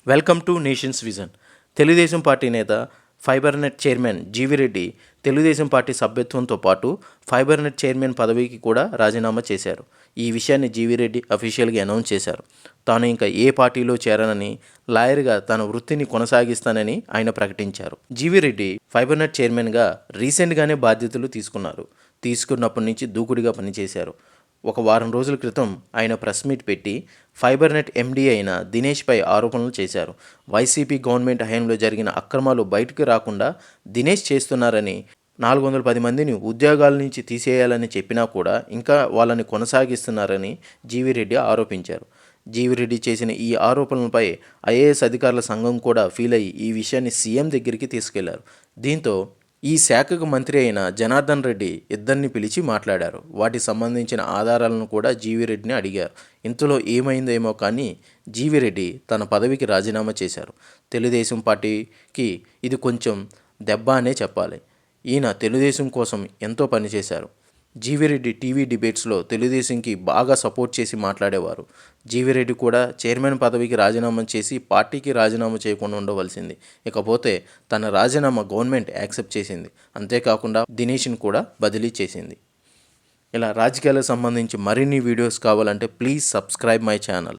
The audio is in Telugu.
Welcome to nations vision. Telugu Desam party నేత Fibernet chairman GV Reddy Telugu Desam party సభ్యత్వంతో పాటు ఫైబర్నెట్ చైర్మన్ పదవికి కూడా రాజీనామా చేశారు. ఈ విషయాన్ని జీవిరెడ్డి అఫీషియల్గా అనౌన్స్ చేశారు. తాను ఇంకా ఏ పార్టీలో చేరనని, లాయర్గా తన వృత్తిని కొనసాగిస్తానని ఆయన ప్రకటించారు. జీవిరెడ్డి ఫైబర్నెట్ చైర్మన్గా రీసెంట్గానే బాధ్యతలు తీసుకున్నప్పటి నుంచి దూకుడుగా పనిచేశారు. ఒక వారం రోజుల క్రితం ఆయన ప్రెస్ మీట్ పెట్టి ఫైబర్నెట్ ఎండీ అయిన దినేష్పై ఆరోపణలు చేశారు. వైసీపీ గవర్నమెంట్ హయాంలో జరిగిన అక్రమాలు బయటకు రాకుండా దినేష్ చేస్తున్నారని, 410 మందిని ఉద్యోగాల నుంచి తీసేయాలని చెప్పినా కూడా ఇంకా వాళ్ళని కొనసాగిస్తున్నారని జీవిరెడ్డి ఆరోపించారు. జీవిరెడ్డి చేసిన ఈ ఆరోపణలపై ఐఏఎస్ అధికారుల సంఘం కూడా ఫీల్ అయ్యి ఈ విషయాన్ని సీఎం దగ్గరికి తీసుకెళ్లారు. దీంతో ఈ శాఖకు మంత్రి అయిన జనార్దన్ రెడ్డి ఇద్దరిని పిలిచి మాట్లాడారు. వాటికి సంబంధించిన ఆధారాలను కూడా జీవిరెడ్డిని అడిగారు. ఇంతలో ఏమైందేమో కానీ జీవిరెడ్డి తన పదవికి రాజీనామా చేశారు. తెలుగుదేశం పార్టీకి ఇది కొంచెం దెబ్బ అనే చెప్పాలి. ఈయన తెలుగుదేశం కోసం ఎంతో పనిచేశారు. జీవిరెడ్డి టీవీ డిబేట్స్లో తెలుగుదేశంకి బాగా సపోర్ట్ చేసి మాట్లాడేవారు. జీవిరెడ్డి కూడా చైర్మన్ పదవికి రాజీనామా చేసి పార్టీకి రాజీనామా చేయకుండా ఉండవలసింది. ఇకపోతే తన రాజీనామా గవర్నమెంట్ యాక్సెప్ట్ చేసింది. అంతేకాకుండా దినేష్ని కూడా బదిలీ చేసింది. ఇలా రాజకీయాలకు సంబంధించి మరిన్ని వీడియోస్ కావాలంటే ప్లీజ్ సబ్స్క్రైబ్ మై ఛానల్.